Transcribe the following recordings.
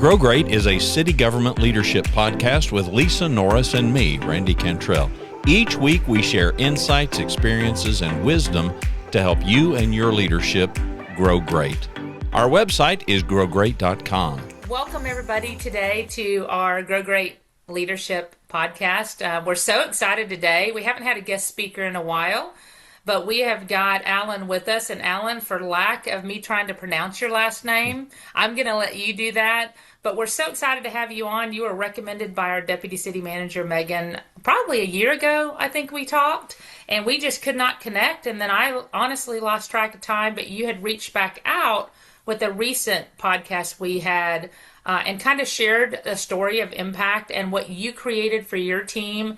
Grow Great is a city government leadership podcast with Lisa Norris and me, Randy Cantrell. Each week we share insights, experiences, and wisdom to help you and your leadership grow great. Our website is growgreat.com. Welcome everybody today to our Grow Great Leadership podcast. We're so excited today. We haven't had a guest speaker in a while, but we have got Alan with us. And Alan, for lack of me trying to pronounce your last name, I'm going to let you do that. But we're so excited to have you on. You were recommended by our Deputy City Manager, Megan, probably a year ago, I think we talked, and we just could not connect. And then I honestly lost track of time, but you had reached back out with a recent podcast we had and kind of shared a story of impact and what you created for your team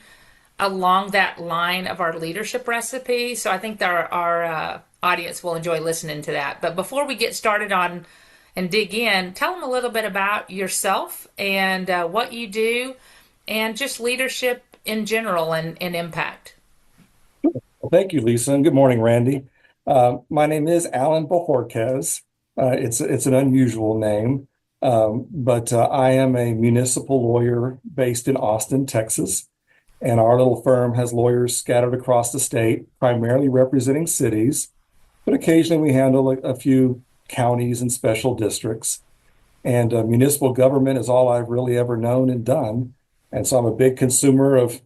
along that line of our leadership recipe. So I think our audience will enjoy listening to that. But before we get started on and dig in, tell them a little bit about yourself and what you do and just leadership in general and impact. Well, thank you, Lisa, and good morning, Randy. My name is Alan Bojorquez. It's an unusual name, but I am a municipal lawyer based in Austin, Texas, and our little firm has lawyers scattered across the state, primarily representing cities, but occasionally we handle a few counties and special districts. And municipal government is all I've really ever known and done. And so I'm a big consumer of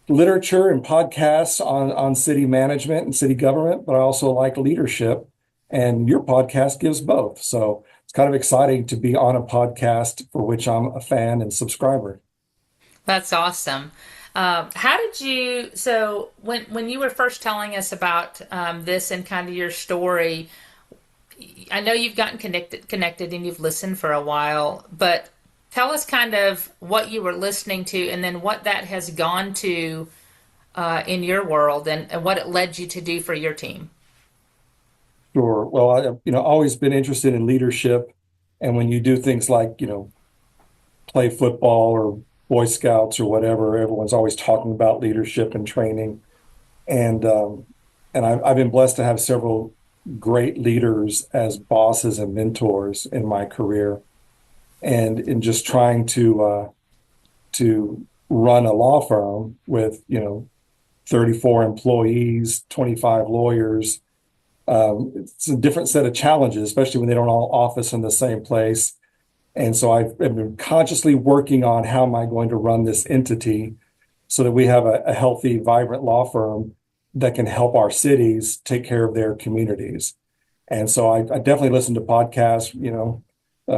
literature and podcasts on city management and city government, but I also like leadership. And your podcast gives both. So it's kind of exciting to be on a podcast for which I'm a fan and subscriber. That's awesome. How did you, so when you were first telling us about this and kind of your story, I know you've gotten connected and you've listened for a while, but tell us kind of what you were listening to and then what that has gone to in your world and what it led you to do for your team. Sure. Well, I've always been interested in leadership. And when you do things like, play football or Boy Scouts or whatever, everyone's always talking about leadership and training. And I've been blessed to have several great leaders as bosses and mentors in my career, and in just trying to run a law firm with 34 employees, 25 lawyers. It's a different set of challenges, especially when they don't all office in the same place. And so I've been consciously working on how am I going to run this entity so that we have a healthy, vibrant law firm that can help our cities take care of their communities. And so I definitely listen to podcasts,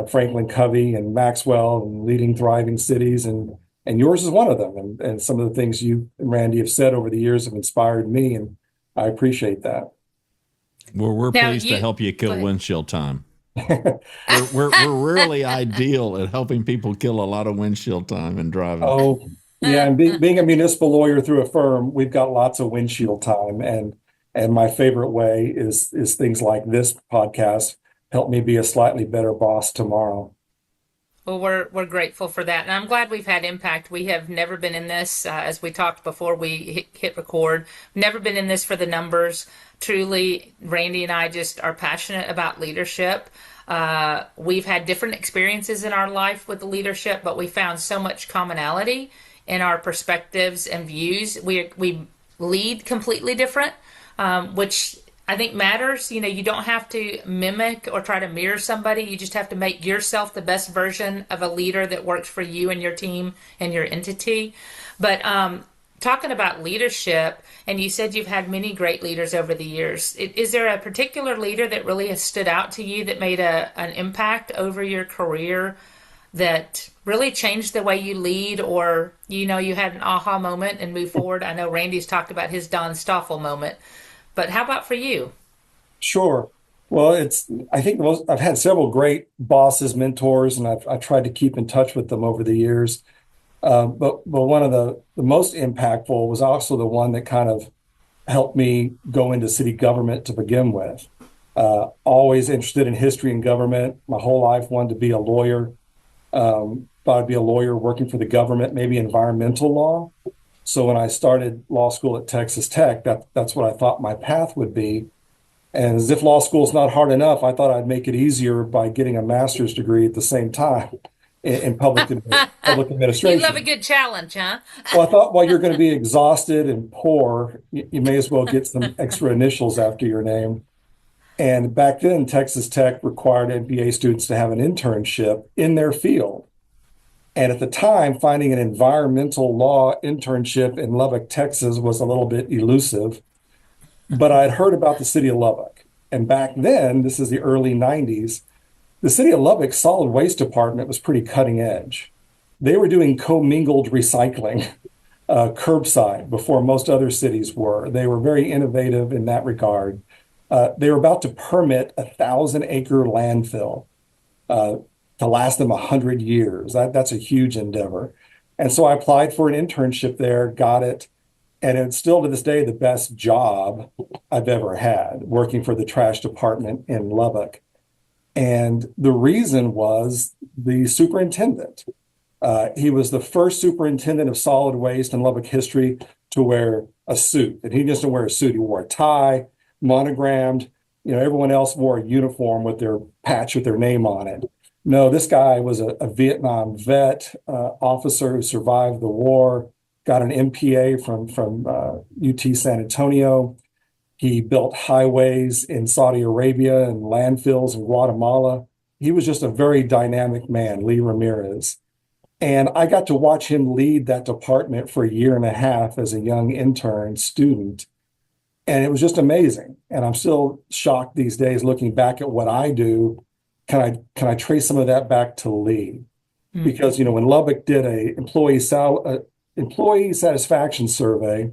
Franklin Covey and Maxwell and Leading Thriving Cities, and yours is one of them. And some of the things you and Randy have said over the years have inspired me, and I appreciate that. Well, we're pleased to help you kill windshield time. we're really ideal at helping people kill a lot of windshield time and driving. Oh, yeah, and being a municipal lawyer through a firm, we've got lots of windshield time, and my favorite way is things like this podcast help me be a slightly better boss tomorrow. Well, we're grateful for that, and I'm glad we've had impact. We have never been in this, as we talked before we hit record, never been in this for the numbers. Truly, Randy and I just are passionate about leadership. We've had different experiences in our life with the leadership, but we found so much commonality in our perspectives and views. We lead completely different, which I think matters. You don't have to mimic or try to mirror somebody. You just have to make yourself the best version of a leader that works for you and your team and your entity. But talking about leadership, and you said you've had many great leaders over the years. Is there a particular leader that really has stood out to you that made an impact over your career that really changed the way you lead, or you had an aha moment and move forward? I know Randy's talked about his Don Stoffel moment, but how about for you? Sure. Well, I think I've had several great bosses, mentors, and I've tried to keep in touch with them over the years. But one of the most impactful was also the one that kind of helped me go into city government to begin with. Always interested in history and government. My whole life wanted to be a lawyer. Thought I'd be a lawyer working for the government, maybe environmental law. So when I started law school at Texas Tech, that's what I thought my path would be. And as if law school is not hard enough, I thought I'd make it easier by getting a master's degree at the same time in public You love a administration. good challenge, huh? Well, I thought, well, you're going to be exhausted and poor. You may as well get some extra initials after your name. And back then, Texas Tech required MBA students to have an internship in their field. And at the time, finding an environmental law internship in Lubbock, Texas was a little bit elusive. But I'd heard about the city of Lubbock. And back then, this is the early 90s, the city of Lubbock's solid waste department was pretty cutting edge. They were doing commingled recycling, curbside, before most other cities were. They were very innovative in that regard. They were about to permit 1,000-acre landfill to last them 100 years. That's a huge endeavor. And so I applied for an internship there, got it, and it's still to this day the best job I've ever had, working for the trash department in Lubbock. And the reason was the superintendent. He was the first superintendent of solid waste in Lubbock history to wear a suit. And he didn't wear a suit, he wore a tie, monogrammed. Everyone else wore a uniform with their patch with their name on it. No, this guy was a Vietnam vet, officer who survived the war, got an MPA from UT San Antonio. He built highways in Saudi Arabia and landfills in Guatemala. He was just a very dynamic man, Lee Ramirez. And I got to watch him lead that department for a year and a half as a young intern student. And it was just amazing. And I'm still shocked these days looking back at what I do. Can I trace some of that back to Lee? Because, when Lubbock did a employee satisfaction survey,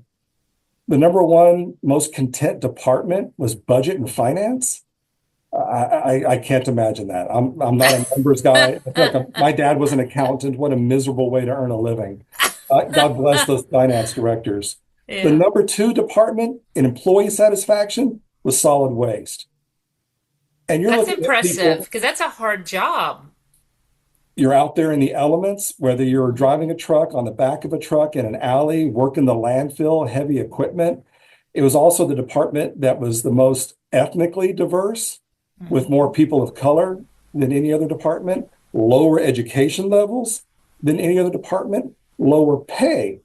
the number one most content department was budget and finance. I can't imagine that. I'm not a numbers guy. My dad was an accountant. What a miserable way to earn a living. God bless those finance directors. Yeah. The number two department in employee satisfaction was solid waste. And That's impressive because that's a hard job. You're out there in the elements, whether you're driving a truck on the back of a truck in an alley, working the landfill, heavy equipment. It was also the department that was the most ethnically diverse, with more people of color than any other department, lower education levels than any other department, lower pay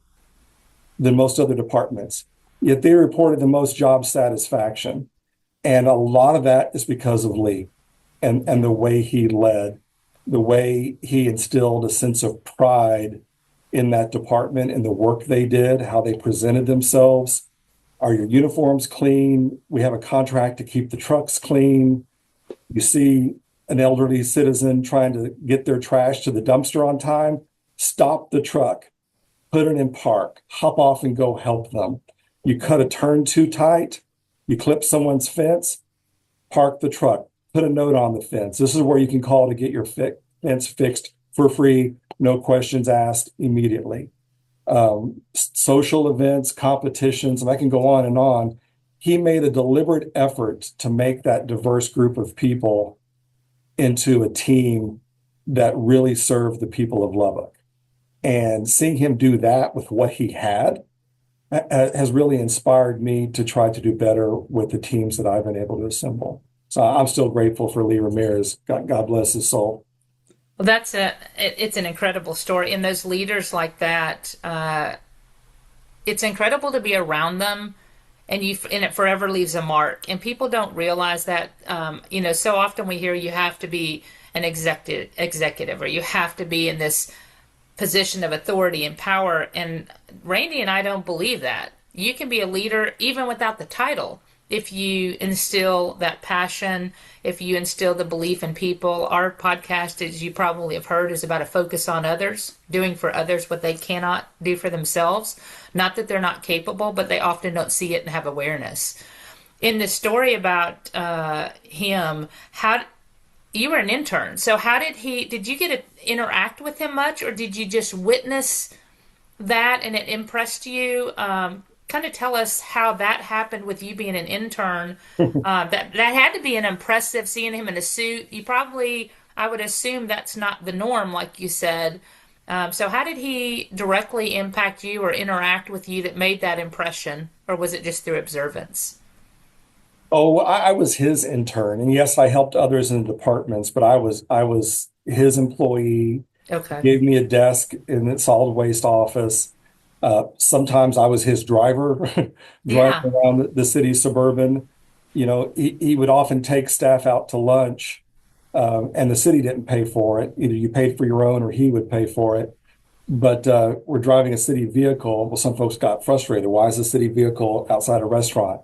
than most other departments. Yet they reported the most job satisfaction. And a lot of that is because of Lee and the way he led, the way he instilled a sense of pride in that department and the work they did, how they presented themselves. Are your uniforms clean? We have a contract to keep the trucks clean. You see an elderly citizen trying to get their trash to the dumpster on time, stop the truck, put it in park, hop off and go help them. You cut a turn too tight, you clip someone's fence, park the truck, put a note on the fence. This is where you can call to get your fence fixed for free, no questions asked, immediately. Social events, competitions, and I can go on and on. He made a deliberate effort to make that diverse group of people into a team that really served the people of Lubbock. And seeing him do that with what he had has really inspired me to try to do better with the teams that I've been able to assemble. So I'm still grateful for Lee Ramirez. God bless his soul. Well, it's an incredible story. And those leaders like that, it's incredible to be around them, and it forever leaves a mark. And people don't realize that. So often we hear you have to be an executive, or you have to be in this position of authority and power. And Randy and I don't believe that. You can be a leader even without the title. If you instill that passion, if you instill the belief in people. Our podcast, as you probably have heard, is about a focus on others, doing for others what they cannot do for themselves. Not that they're not capable, but they often don't see it and have awareness. In the story about him, you were an intern. So did you get to interact with him much, or did you just witness that and it impressed you? Kind of tell us how that happened with you being an intern. That had to be an impressive, seeing him in a suit. I would assume that's not the norm, like you said. So how did he directly impact you or interact with you that made that impression? Or was it just through observance? Oh, I was his intern, and yes, I helped others in the departments, but I was his employee. Okay. Gave me a desk in the solid waste office. Sometimes I was his driver, driving Yeah. around the city suburban. He would often take staff out to lunch, and the city didn't pay for it. Either you paid for your own or he would pay for it. But we're driving a city vehicle. Well, some folks got frustrated. Why is the city vehicle outside a restaurant?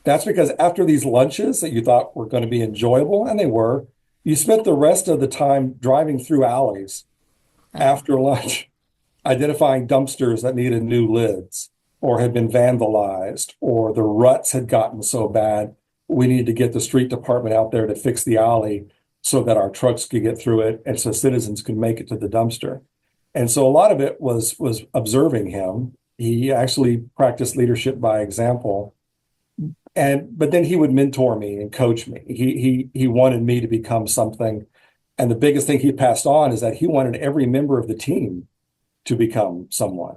That's because after these lunches that you thought were going to be enjoyable, and they were, you spent the rest of the time driving through alleys Oh, after lunch, identifying dumpsters that needed new lids or had been vandalized, or the ruts had gotten so bad we needed to get the street department out there to fix the alley so that our trucks could get through it and so citizens could make it to the dumpster. And so a lot of it was observing him. He actually practiced leadership by example. But then he would mentor me and coach me. He wanted me to become something. And the biggest thing he passed on is that he wanted every member of the team to become someone,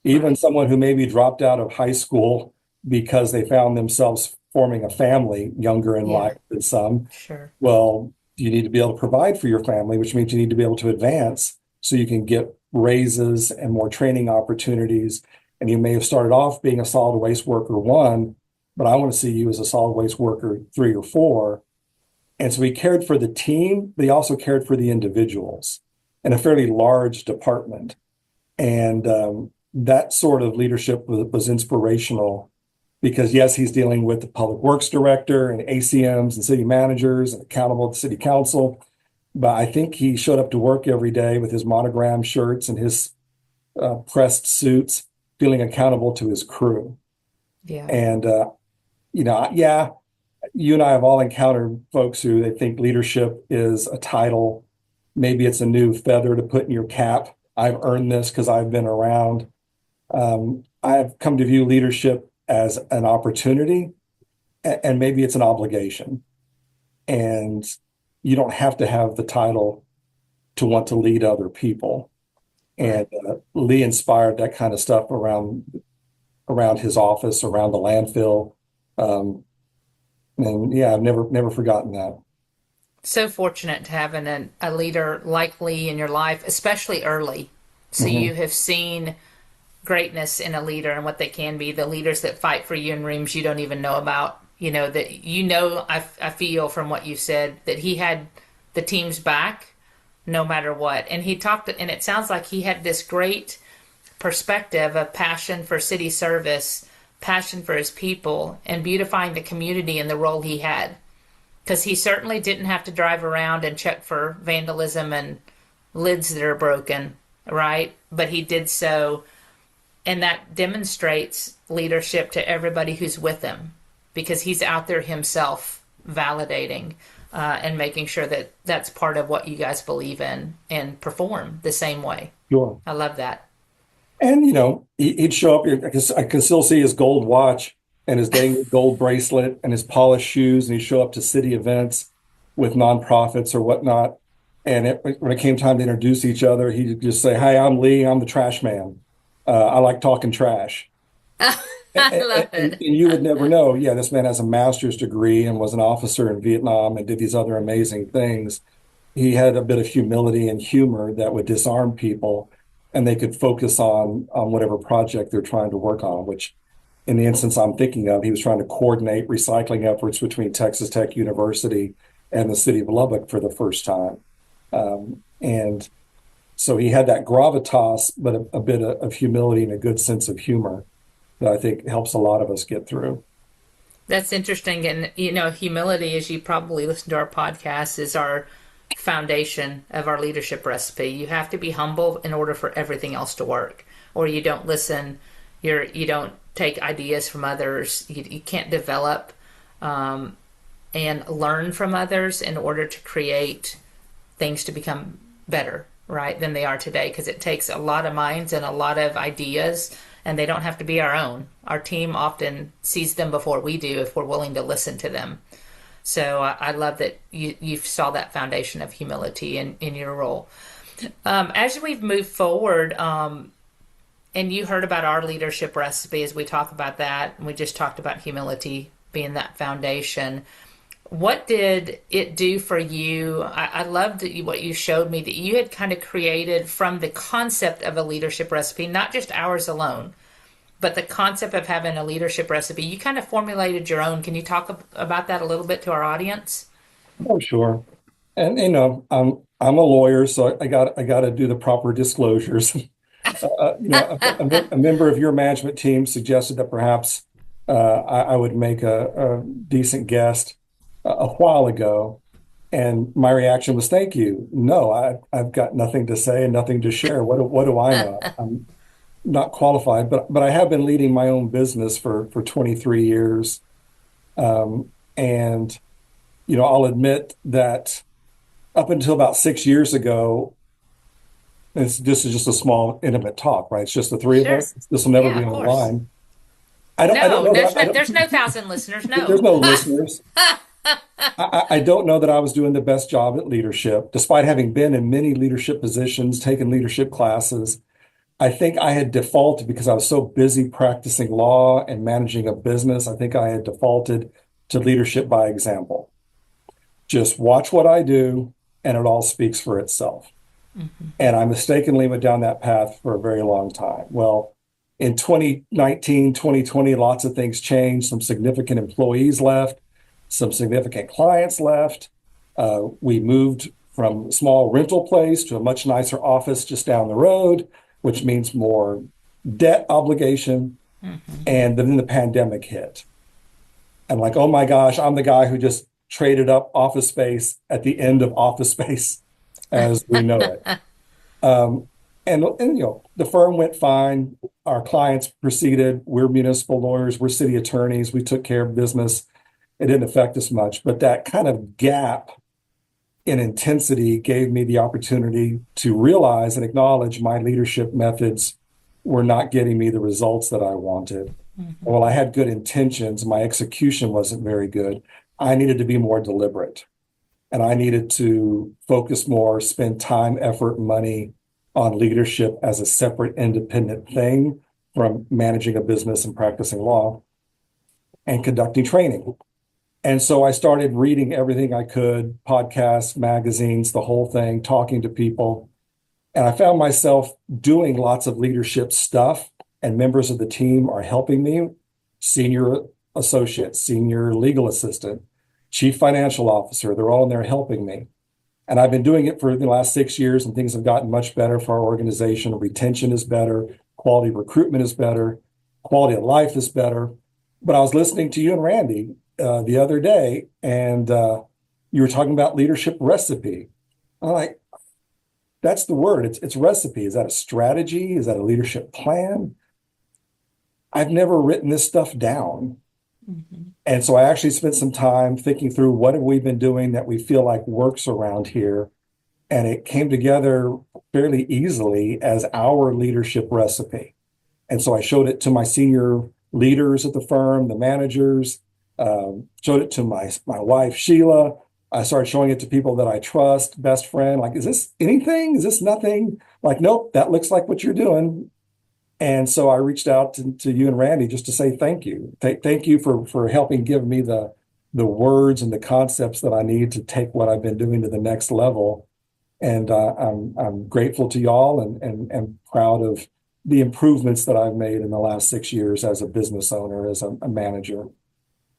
even right. someone who maybe dropped out of high school because they found themselves forming a family younger in Yeah, life than some. sure. Well, you need to be able to provide for your family, which means you need to be able to advance so you can get raises and more training opportunities. And you may have started off being a solid waste worker one, but I want to see you as a solid waste worker three or four. And so he cared for the team, but he also cared for the individuals in a fairly large department. And that sort of leadership was inspirational because, yes, he's dealing with the public works director and ACMs and city managers and accountable to city council. But I think he showed up to work every day with his monogram shirts and his pressed suits, feeling accountable to his crew. Yeah. And, yeah, you and I have all encountered folks who they think leadership is a title. Maybe it's a new feather to put in your cap. I've earned this because I've been around. I have come to view leadership as an opportunity, and maybe it's an obligation. And you don't have to have the title to want to lead other people. And Right. Lee inspired that kind of stuff around his office, around the landfill. And yeah, I've never forgotten that. So fortunate to have a leader like Lee in your life, especially early. So Mhm. you have seen greatness in a leader and what they can be, the leaders that fight for you in rooms you don't even know about. I feel from what you said that he had the team's back no matter what. And he talked, and it sounds like he had this great perspective of passion for city service, passion for his people, and beautifying the community in the role he had. Because he certainly didn't have to drive around and check for vandalism and lids that are broken, right? But he did so, and that demonstrates leadership to everybody who's with him because he's out there himself validating and making sure that that's part of what you guys believe in and perform the same way. Sure. I love that. And he'd show up. I can still see his gold watch and his dang gold bracelet and his polished shoes, and he'd show up to city events with nonprofits or whatnot. And when it came time to introduce each other, he'd just say, "Hi, I'm Lee. I'm the trash man. I like talking trash." I love And it. you would never know. Yeah, this man has a master's degree and was an officer in Vietnam and did these other amazing things. He had a bit of humility and humor that would disarm people, and they could focus on whatever project they're trying to work on. Which, in the instance I'm thinking of, he was trying to coordinate recycling efforts between Texas Tech University and the city of Lubbock for the first time. And so he had that gravitas, but a bit of humility and a good sense of humor that I think helps a lot of us get through. That's interesting. And, humility, as you probably listen to our podcast, is our foundation of our leadership recipe. You have to be humble in order for everything else to work, or you don't listen. You don't take ideas from others. You can't develop and learn from others in order to create things to become better, right, than they are today. Because it takes a lot of minds and a lot of ideas, and they don't have to be our own. Our team often sees them before we do if we're willing to listen to them. So I love that you saw that foundation of humility in your role. As we've moved forward, and you heard about our leadership recipe as we talk about that, and we just talked about humility being that foundation. What did it do for you? I loved what you showed me, that you had kind of created from the concept of a leadership recipe, not just ours alone, but the concept of having a leadership recipe. You kind of formulated your own. Can you talk about that a little bit to our audience? Oh, sure. And I'm a lawyer, so I got to do the proper disclosures. A member of your management team suggested that perhaps I would make a decent guest a while ago, and my reaction was, "Thank you. No, I've got nothing to say and nothing to share. What do I know? I'm not qualified, but I have been leading my own business for 23 years, and I'll admit that up until about 6 years ago, this is just a small, intimate talk, right? It's just the three of Sure. us. This will never Yeah, be of course. online. I don't No, know that there's no thousand listeners. there's No. no listeners. I don't know that I was doing the best job at leadership, despite having been in many leadership positions, taken leadership classes. I think I had defaulted because I was so busy practicing law and managing a business. I think I had defaulted to leadership by example. Just watch what I do, and it all speaks for itself. And I mistakenly went down that path for a very long time. Well, in 2019, 2020, lots of things changed. Some significant employees left, some significant clients left. We moved from a small rental place to a much nicer office just down the road, which means more debt obligation. And then the pandemic hit. And like, oh my gosh, I'm the guy who just traded up office space at the end of office space as we know it. And the firm went fine. Our clients proceeded. We're municipal lawyers. We're city attorneys. We took care of business. It didn't affect us much. But that kind of gap in intensity gave me the opportunity to realize and acknowledge my leadership methods were not getting me the results that I wanted. While I had good intentions, my execution wasn't very good. I needed to be more deliberate, and I needed to focus more, spend time, effort, money on leadership as a separate, independent thing from managing a business and practicing law and conducting training. And so I started reading everything I could, podcasts, magazines, the whole thing, talking to people. And I found myself doing lots of leadership stuff, and members of the team are helping me, senior associate, senior legal assistant, chief financial officer. They're all in there helping me. And I've been doing it for the last 6 years, and things have gotten much better for our organization. Retention is better, quality recruitment is better, quality of life is better. But I was listening to you and Randy the other day, and you were talking about leadership recipe. I'm like, that's the word. It's recipe. Is that a strategy? Is that a leadership plan? I've never written this stuff down. And so I actually spent some time thinking through what have we been doing that we feel like works around here. And it came together fairly easily as our leadership recipe. And so I showed it to my senior leaders at the firm, the managers, showed it to my wife, Sheila. I started showing it to people that I trust, best friend, like, is this anything? Is this nothing? Like, nope, that looks like what you're doing. And so I reached out to you and Randy just to say thank you. Thank you for helping give me the words and the concepts that I need to take what I've been doing to the next level. And I'm grateful to y'all and proud of the improvements that I've made in the last 6 years as a business owner, as a manager.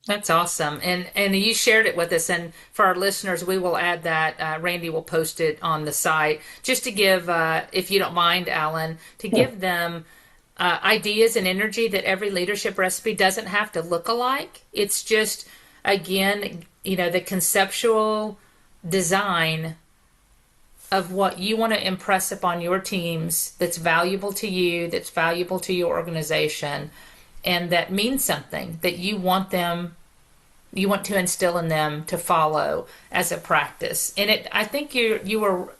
That's awesome. And you shared it with us. And for our listeners, we will add that. Randy will post it on the site just to give, if you don't mind, Alan, to give them ideas and energy that every leadership recipe doesn't have to look alike. It's just, again, the conceptual design of what you want to impress upon your teams that's valuable to you, that's valuable to your organization, and that means something that you want to instill in them to follow as a practice. And I think your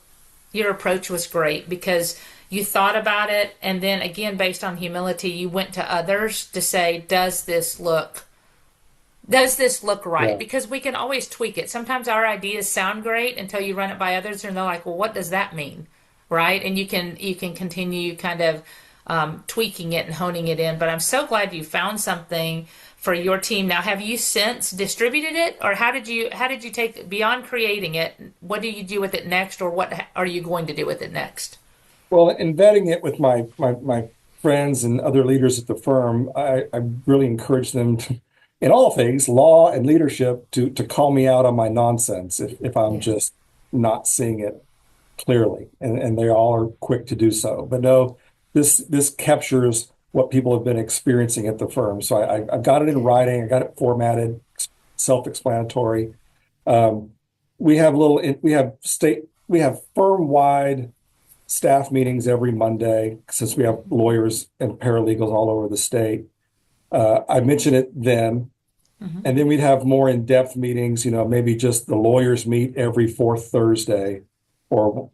approach was great because you thought about it, and then again, based on humility, you went to others to say, does this look right? Yeah. Because we can always tweak it. Sometimes our ideas sound great until you run it by others, and they're like, well, what does that mean? Right? And you can continue kind of tweaking it and honing it in. But I'm so glad you found something for your team. Now, have you since distributed it, or how did you take beyond creating it? What do you do with it next, or what are you going to do with it next? Well, in vetting it with my friends and other leaders at the firm, I really encourage them to, in all things, law and leadership, to call me out on my nonsense if I'm just not seeing it clearly, and they all are quick to do so. But no, this captures what people have been experiencing at the firm. So I've got it in writing. I got it formatted, self-explanatory. We have firm-wide staff meetings every Monday, since we have lawyers and paralegals all over the state. I mention it then, and then we'd have more in-depth meetings. Maybe just the lawyers meet every fourth Thursday, or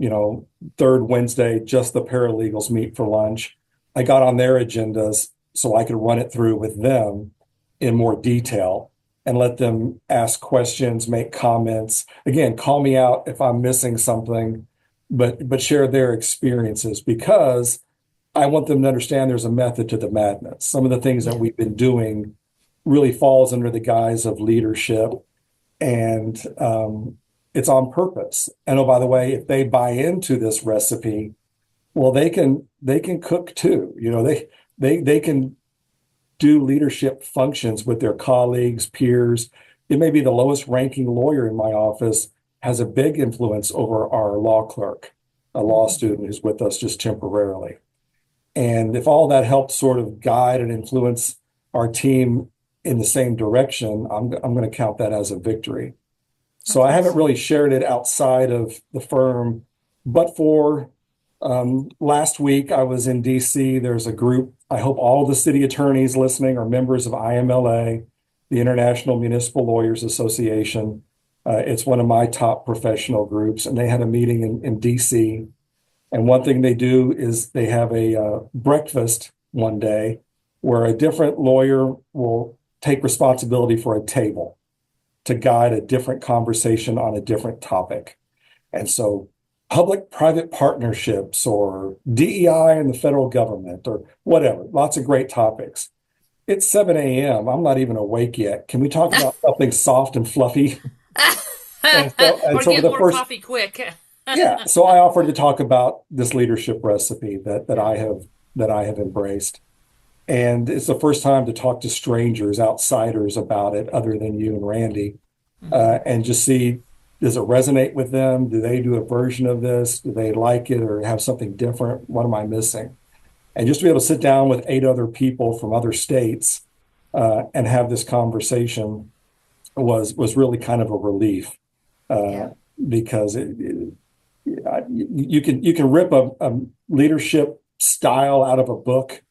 third Wednesday, just the paralegals meet for lunch. I got on their agendas so I could run it through with them in more detail and let them ask questions, make comments. Again, call me out if I'm missing something, but share their experiences, because I want them to understand there's a method to the madness. Some of the things that we've been doing really falls under the guise of leadership, and it's on purpose. And oh, by the way, if they buy into this recipe, well, they can cook too. They can do leadership functions with their colleagues, peers. It may be the lowest ranking lawyer in my office has a big influence over our law clerk, a law student who's with us just temporarily. And if all that helps sort of guide and influence our team in the same direction, I'm going to count that as a victory. So I haven't really shared it outside of the firm, but for last week I was in DC. There's a group. I hope all the city attorneys listening are members of IMLA, the International Municipal Lawyers Association. It's one of my top professional groups, and they had a meeting in DC. And one thing they do is they have a breakfast one day where a different lawyer will take responsibility for a table to guide a different conversation on a different topic. And so public-private partnerships, or DEI in the federal government, or whatever, lots of great topics. It's 7 a.m. I'm not even awake yet. Can we talk about something soft and fluffy? Or get more coffee quick. Yeah. So I offered to talk about this leadership recipe that I have embraced. And it's the first time to talk to strangers, outsiders about it, other than you and Randy, and just see, does it resonate with them? Do they do a version of this? Do they like it or have something different? What am I missing? And just to be able to sit down with 8 other people from other states and have this conversation was really kind of a relief, because you can rip a leadership style out of a book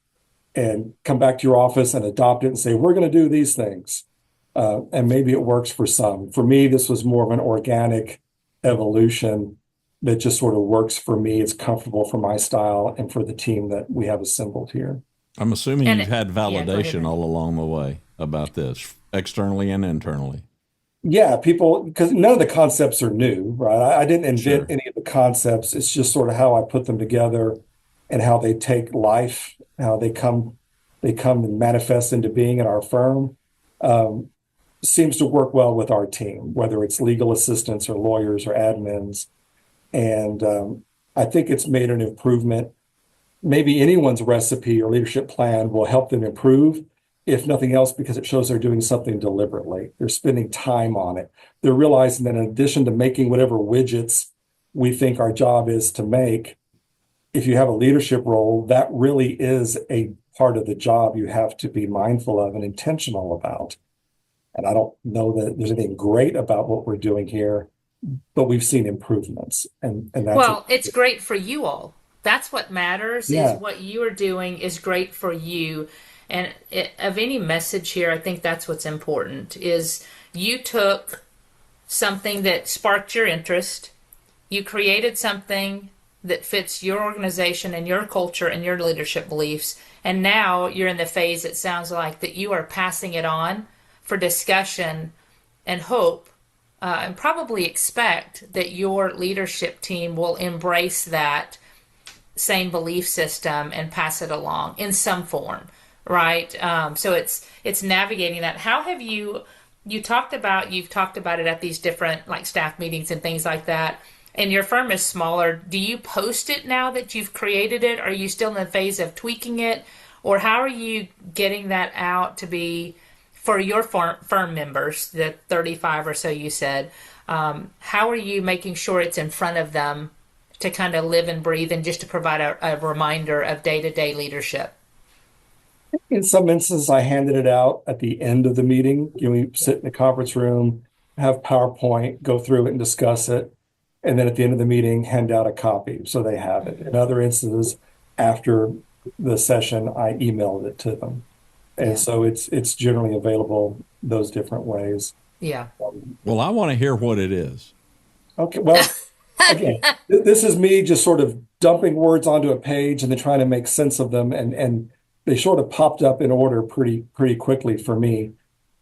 and come back to your office and adopt it and say, we're going to do these things. And maybe it works for some. For me, this was more of an organic evolution that just sort of works for me. It's comfortable for my style and for the team that we have assembled here. I'm assuming you've had validation all along the way about this, externally and internally. Yeah, people, because none of the concepts are new, right? I didn't invent any of the concepts. It's just sort of how I put them together and how they take life, how they come and manifest into being in our firm. Seems to work well with our team, whether it's legal assistants or lawyers or admins. And I think it's made an improvement. Maybe anyone's recipe or leadership plan will help them improve, if nothing else, because it shows they're doing something deliberately. They're spending time on it. They're realizing that in addition to making whatever widgets we think our job is to make, if you have a leadership role, that really is a part of the job you have to be mindful of and intentional about. And I don't know that there's anything great about what we're doing here, but we've seen improvements. And that's it's great for you all. That's what matters, is what you are doing is great for you. And of any message here, I think that's what's important, is you took something that sparked your interest, you created something that fits your organization and your culture and your leadership beliefs, and now you're in the phase, it sounds like, that you are passing it on for discussion, and hope and probably expect that your leadership team will embrace that same belief system and pass it along in some form, right? So it's navigating that. How have you've talked about it at these different like staff meetings and things like that. And your firm is smaller. Do you post it now that you've created it? Are you still in the phase of tweaking it, or how are you getting that out to be for your firm members, the 35 or so you said? How are you making sure it's in front of them to kind of live and breathe and just to provide a reminder of day-to-day leadership? In some instances, I handed it out at the end of the meeting. We sit in the conference room, have PowerPoint, go through it and discuss it. And then at the end of the meeting, hand out a copy so they have it. In other instances, after the session, I emailed it to them. And Yeah. so it's generally available those different ways. Yeah. Well, I want to hear what it is. Okay, well, again, this is me just sort of dumping words onto a page and then trying to make sense of them, and they sort of popped up in order pretty quickly for me.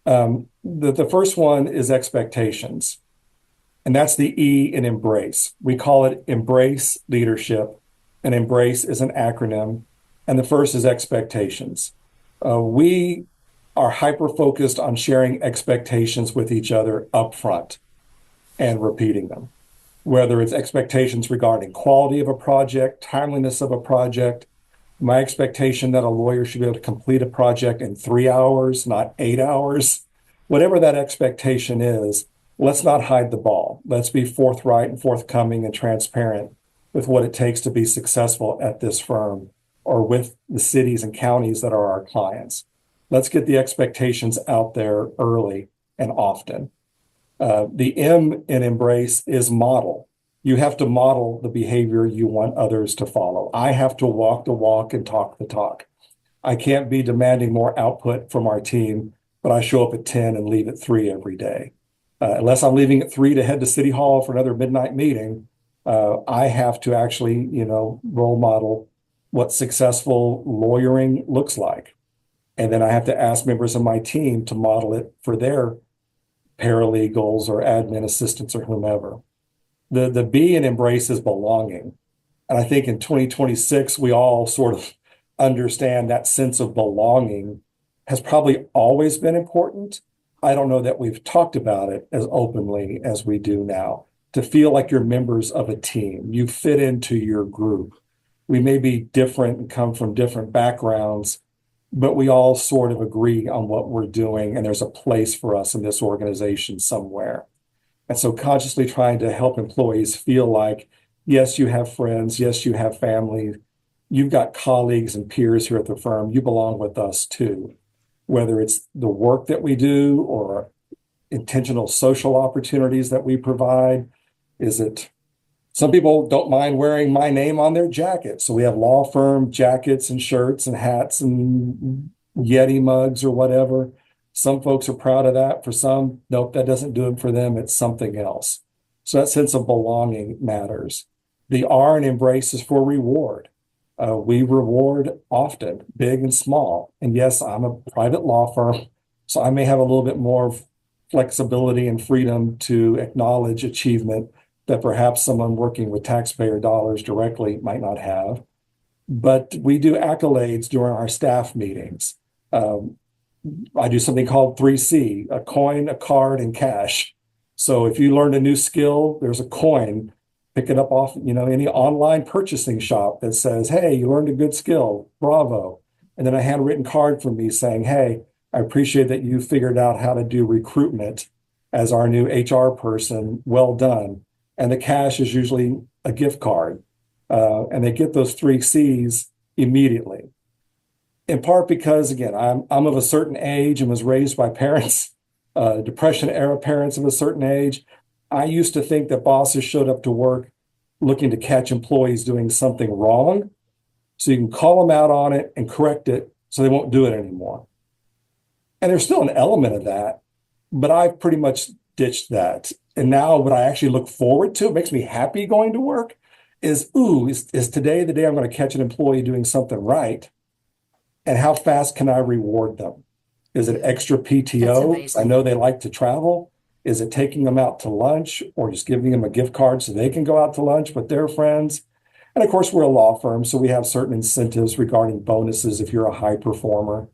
The first one is expectations, and that's the E in embrace. We call it embrace leadership, and embrace is an acronym, and the first is expectations. We are hyper focused on sharing expectations with each other upfront and repeating them, whether it's expectations regarding quality of a project, timeliness of a project, my expectation that a lawyer should be able to complete a project in 3 hours, not 8 hours, whatever that expectation is, let's not hide the ball. Let's be forthright and forthcoming and transparent with what it takes to be successful at this firm or with the cities and counties that are our clients. Let's get the expectations out there early and often. The M in embrace is model. You have to model the behavior you want others to follow. I have to walk the walk and talk the talk. I can't be demanding more output from our team, but I show up at 10 and leave at 3 every day. Unless I'm leaving at 3 to head to City Hall for another midnight meeting, I have to actually, role model what successful lawyering looks like. And then I have to ask members of my team to model it for their paralegals or admin assistants or whomever. The B in embrace is belonging. And I think in 2026, we all sort of understand that sense of belonging has probably always been important. I don't know that we've talked about it as openly as we do now. To feel like you're members of a team, you fit into your group. We may be different and come from different backgrounds, but we all sort of agree on what we're doing, and there's a place for us in this organization somewhere. And so consciously trying to help employees feel like, yes, you have friends, yes, you have family, you've got colleagues and peers here at the firm, you belong with us too. Whether it's the work that we do or intentional social opportunities that we provide, some people don't mind wearing my name on their jacket. So we have law firm jackets and shirts and hats and Yeti mugs or whatever. Some folks are proud of that. For some, nope, that doesn't do it for them. It's something else. So that sense of belonging matters. The R in embrace is for reward. We reward often, big and small. And yes, I'm a private law firm, so I may have a little bit more flexibility and freedom to acknowledge achievement that perhaps someone working with taxpayer dollars directly might not have. But we do accolades during our staff meetings. I do something called 3C, a coin, a card, and cash. So if you learned a new skill, there's a coin. Pick it up off, any online purchasing shop that says, hey, you learned a good skill, bravo. And then a handwritten card from me saying, hey, I appreciate that you figured out how to do recruitment as our new HR person, well done. And the cash is usually a gift card. And they get those 3Cs immediately. In part because, again, I'm of a certain age and was raised by parents, Depression era parents of a certain age. I used to think that bosses showed up to work looking to catch employees doing something wrong, so you can call them out on it and correct it so they won't do it anymore. And there's still an element of that, but I've pretty much ditched that. And now what I actually look forward to, it makes me happy going to work, is today the day I'm going to catch an employee doing something right? And how fast can I reward them? Is it extra PTO? I know they like to travel. Is it taking them out to lunch or just giving them a gift card so they can go out to lunch with their friends? And of course, we're a law firm, so we have certain incentives regarding bonuses if you're a high performer.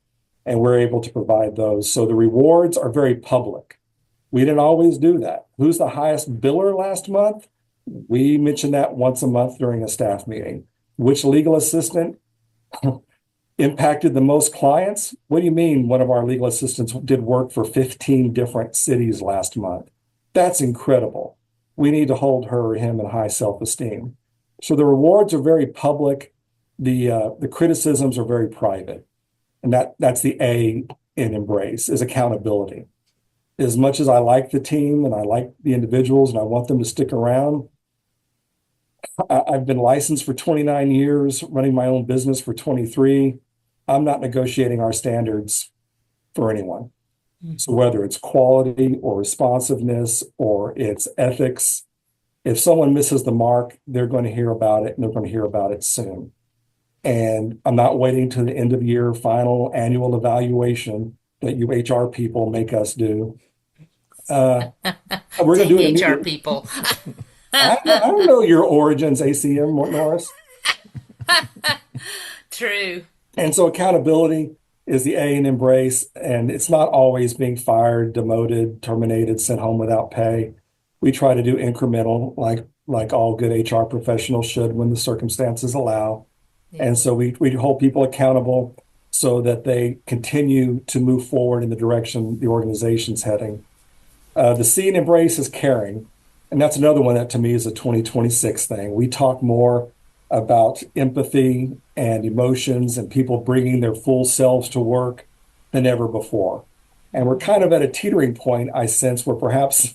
and we're able to provide those. So the rewards are very public. We didn't always do that. Who's the highest biller last month? We mentioned that once a month during a staff meeting. Which legal assistant impacted the most clients? What do you mean one of our legal assistants did work for 15 different cities last month? That's incredible. We need to hold her or him in high self-esteem. So the rewards are very public. The criticisms are very private. And that's the A in Embrace, is accountability. As much as I like the team and I like the individuals and I want them to stick around, I've been licensed for 29 years, running my own business for 23. I'm not negotiating our standards for anyone. So whether it's quality or responsiveness or it's ethics, if someone misses the mark, they're going to hear about it, and they're going to hear about it soon. And I'm not waiting to the end of year final annual evaluation that you HR people make us do. We're going to do it HR immediately. people. I don't know your origins, ACM, Norris. True. And so accountability is the A in Embrace, and it's not always being fired, demoted, terminated, sent home without pay. We try to do incremental, like all good HR professionals should when the circumstances allow. Yeah. And so we hold people accountable so that they continue to move forward in the direction the organization's heading. The C in Embrace is caring. And that's another one that to me is a 2026 thing. We talk more about empathy and emotions and people bringing their full selves to work than ever before. And we're kind of at a teetering point, I sense, where perhaps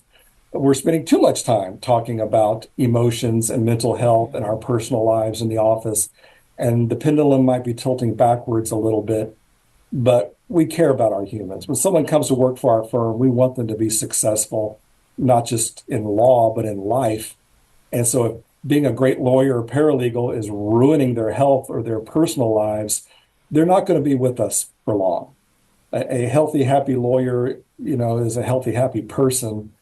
we're spending too much time talking about emotions and mental health and our personal lives in the office. And the pendulum might be tilting backwards a little bit, but we care about our humans. When someone comes to work for our firm, we want them to be successful, not just in law, but in life. And so if being a great lawyer or paralegal is ruining their health or their personal lives, they're not going to be with us for long. A healthy, happy lawyer, is a healthy, happy person.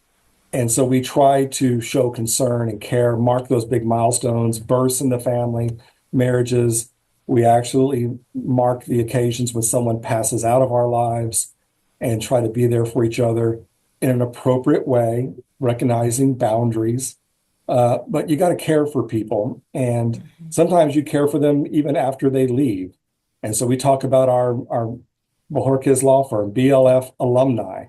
And so we try to show concern and care, mark those big milestones, births in the family, marriages. We actually mark the occasions when someone passes out of our lives and try to be there for each other in an appropriate way, recognizing boundaries. But you got to care for people. And sometimes you care for them even after they leave. And so we talk about our Bojorquez law firm, BLF alumni,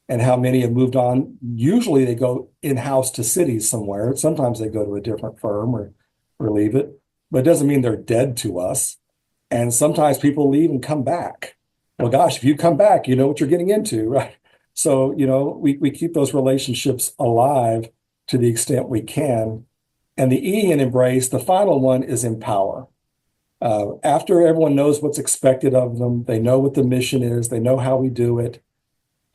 and how many have moved on. Usually they go in-house to cities somewhere. Sometimes they go to a different firm or leave it. But it doesn't mean they're dead to us. And sometimes people leave and come back. Well, gosh, if you come back, you know what you're getting into, right? So, we keep those relationships alive to the extent we can. And the E in Embrace, the final one, is empower. After everyone knows what's expected of them, they know what the mission is, they know how we do it.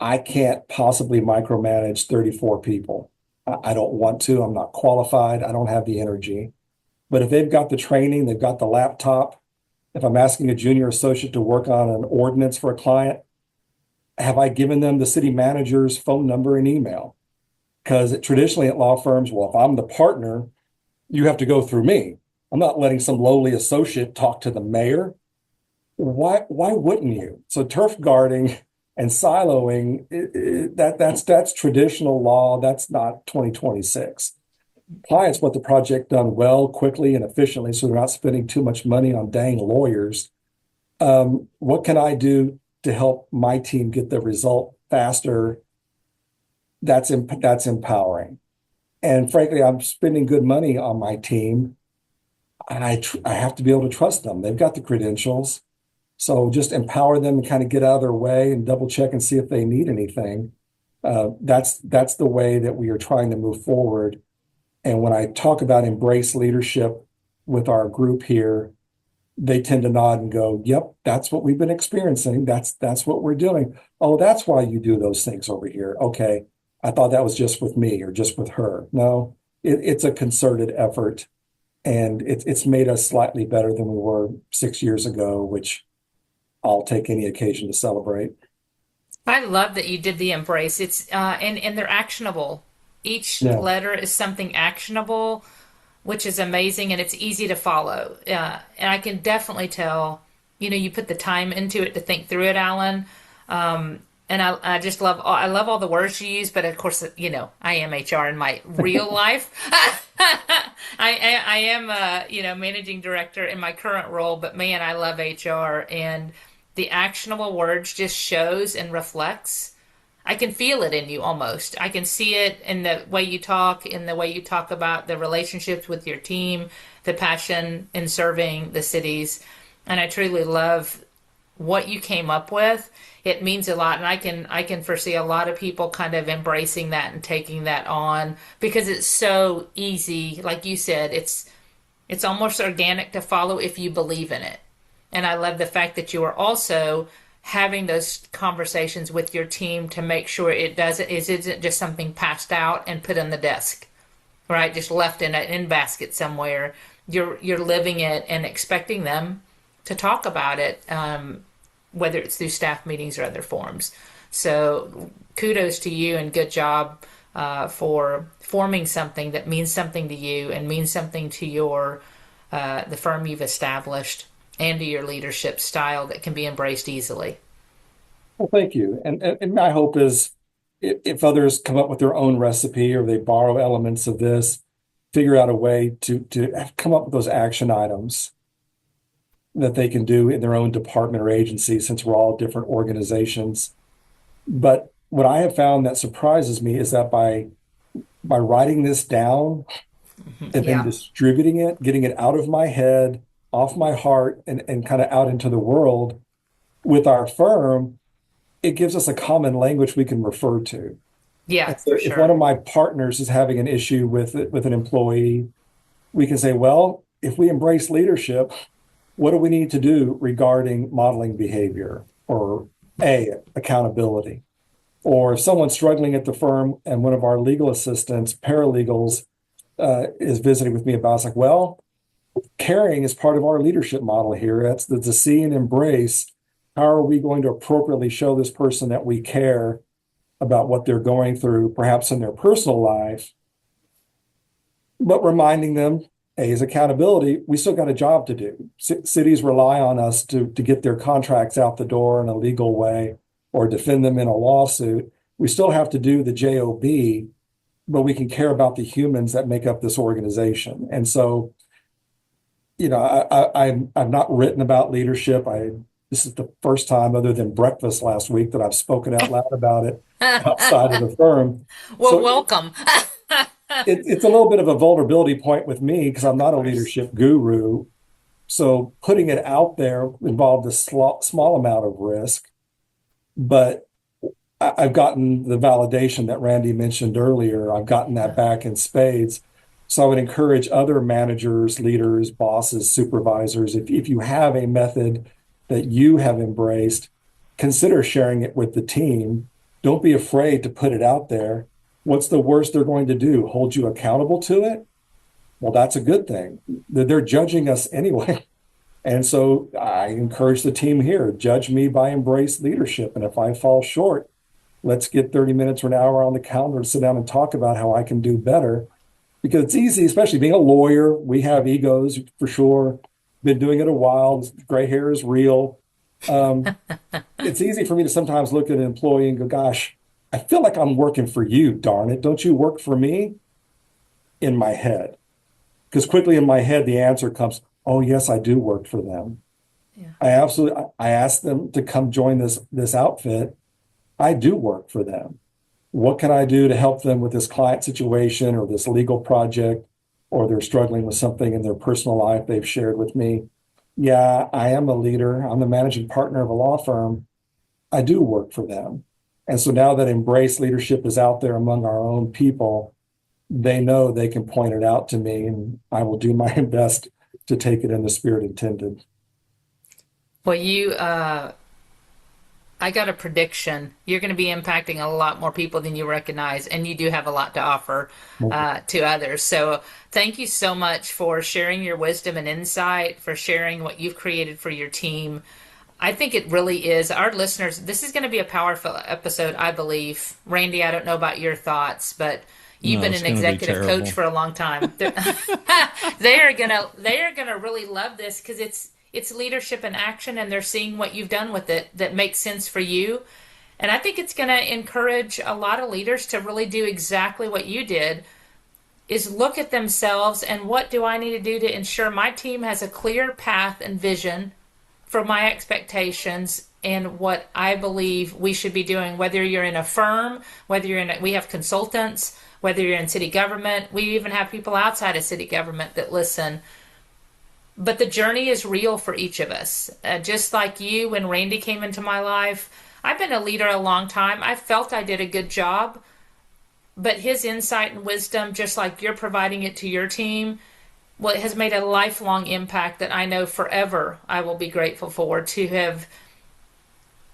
I can't possibly micromanage 34 people. I don't want to. I'm not qualified. I don't have the energy. But if they've got the training, they've got the laptop, if I'm asking a junior associate to work on an ordinance for a client, have I given them the city manager's phone number and email? Because traditionally at law firms, well, if I'm the partner, you have to go through me. I'm not letting some lowly associate talk to the mayor. Why wouldn't you? So turf guarding and siloing, that's traditional law. That's not 2026. Clients want the project done well, quickly, and efficiently, so they're not spending too much money on dang lawyers. What can I do to help my team get the result faster? That's empowering. And frankly, I'm spending good money on my team. I have to be able to trust them. They've got the credentials. So just empower them and kind of get out of their way and double check and see if they need anything. That's the way that we are trying to move forward. And when I talk about embrace leadership with our group here, they tend to nod and go, yep, that's what we've been experiencing. That's what we're doing. Oh, that's why you do those things over here. Okay, I thought that was just with me or just with her. No, it's a concerted effort. And it's made us slightly better than we were 6 years ago, which I'll take any occasion to celebrate. I love that you did the embrace. It's and they're actionable. Each Yeah. letter is something actionable, which is amazing, and it's easy to follow. And I can definitely tell you put the time into it to think through it, Alan. And I just I love all the words you use, but of course, I am HR in my real life. I am, managing director in my current role, but man, I love HR, and the actionable words just shows and reflects. I can feel it in you almost. I can see it in the way you talk, in the way you talk about the relationships with your team, the passion in serving the cities. And I truly love what you came up with. It means a lot, and I can foresee a lot of people kind of embracing that and taking that on because it's so easy. Like you said, it's almost organic to follow if you believe in it. And I love the fact that you are also having those conversations with your team to make sure it isn't just something passed out and put on the desk, right? Just left in an in basket somewhere. You're living it and expecting them to talk about it, whether it's through staff meetings or other forums. So kudos to you and good job for forming something that means something to you and means something to the firm you've established and to your leadership style that can be embraced easily. Well, thank you. And my hope is if others come up with their own recipe or they borrow elements of this, figure out a way to come up with those action items that they can do in their own department or agency, since we're all different organizations. But what I have found that surprises me is that by writing this down and then Yeah. distributing it, getting it out of my head, off my heart, and kind of out into the world with our firm, it gives us a common language we can refer to. Yeah, And so for if one sure. of my partners is having an issue with an employee, we can say, well, if we embrace leadership, what do we need to do regarding modeling behavior or accountability? Or if someone's struggling at the firm and one of our legal assistants, paralegals, is visiting with me about, it's like, well, caring is part of our leadership model here. That's the to see and embrace. How are we going to appropriately show this person that we care about what they're going through, perhaps in their personal life, but reminding them, is accountability, we still got a job to do. Cities rely on us to get their contracts out the door in a legal way or defend them in a lawsuit. We still have to do the JOB, but we can care about the humans that make up this organization. And so, I've not written about leadership. This is the first time, other than breakfast last week, that I've spoken out loud about it outside of the firm. Well, So welcome. it's a little bit of a vulnerability point with me because I'm Of not a course. leadership guru. So putting it out there involved a small amount of risk, but I've gotten the validation that Randy mentioned earlier. I've gotten that Yeah. back in spades. So I would encourage other managers, leaders, bosses, supervisors, if you have a method that you have embraced, consider sharing it with the team. Don't be afraid to put it out there. What's the worst they're going to do? Hold you accountable to it? Well, that's a good thing. They're judging us anyway. And so I encourage the team here, judge me by embrace leadership. And if I fall short, let's get 30 minutes or an hour on the calendar to sit down and talk about how I can do better. Because it's easy, especially being a lawyer, we have egos for sure. Been doing it a while. Gray hair is real. Um, it's easy for me to sometimes look at an employee and go, gosh, I feel like I'm working for you, darn it. Don't you work for me? In my head. Because quickly in my head, the answer comes, oh, yes, I do work for them. Yeah. I asked them to come join this outfit. I do work for them. What can I do to help them with this client situation or this legal project, or they're struggling with something in their personal life they've shared with me? Yeah, I am a leader. I'm the managing partner of a law firm. I do work for them. And so now that embrace leadership is out there among our own people, they know they can point it out to me, and I will do my best to take it in the spirit intended. Well, I got a prediction. You're going to be impacting a lot more people than you recognize, and you do have a lot to offer to others. So, thank you so much for sharing your wisdom and insight, for sharing what you've created for your team. I think it really is. Our listeners, this is going to be a powerful episode, I believe. Randy, I don't know about your thoughts, but you've No, been it's an going to be executive coach terrible. for a long time. They are gonna really love this because it's leadership in action, and they're seeing what you've done with it that makes sense for you. And I think it's going to encourage a lot of leaders to really do exactly what you did, is look at themselves and what do I need to do to ensure my team has a clear path and vision for my expectations and what I believe we should be doing, whether you're in a firm, whether you're we have consultants, whether you're in city government, we even have people outside of city government that listen. But the journey is real for each of us. Just like you, when Randy came into my life, I've been a leader a long time. I felt I did a good job, but his insight and wisdom, just like you're providing it to your team, well, it has made a lifelong impact that I know forever I will be grateful for, to have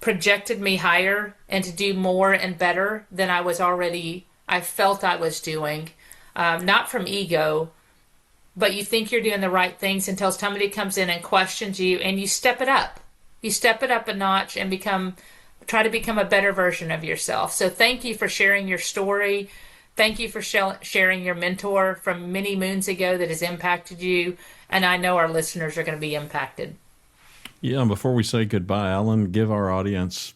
projected me higher and to do more and better than I felt I was doing. Not from ego, but you think you're doing the right things until somebody comes in and questions you, and you step it up. You step it up a notch and try to become a better version of yourself. So thank you for sharing your story. Thank you for sharing your mentor from many moons ago that has impacted you. And I know our listeners are going to be impacted. Yeah, and before we say goodbye, Alan, give our audience,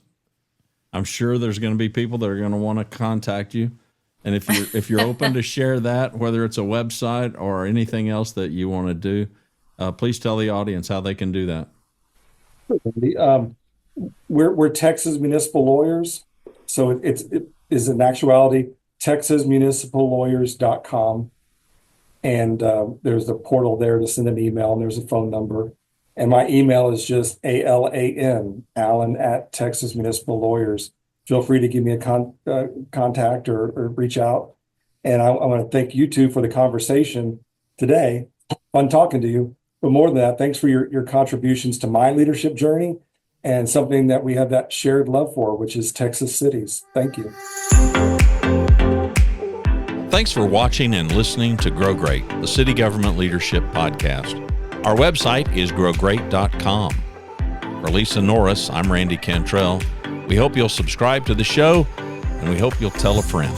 I'm sure there's going to be people that are going to want to contact you. And if you're open to share that, whether it's a website or anything else that you want to do, please tell the audience how they can do that. We're Texas Municipal Lawyers, so it is in actuality texasmunicipallawyers.com, and there's a portal there to send an email, and there's a phone number, and my email is just Alan at Texas Municipal Lawyers. Feel free to give me a contact or reach out, and I want to thank you two for the conversation today. Fun talking to you, but more than that, thanks for your contributions to my leadership journey, and something that we have that shared love for, which is Texas cities. Thank you. Thanks for watching and listening to Grow Great, the City Government Leadership Podcast. Our website is growgreat.com. For Lisa Norris, I'm Randy Cantrell. We hope you'll subscribe to the show, and we hope you'll tell a friend.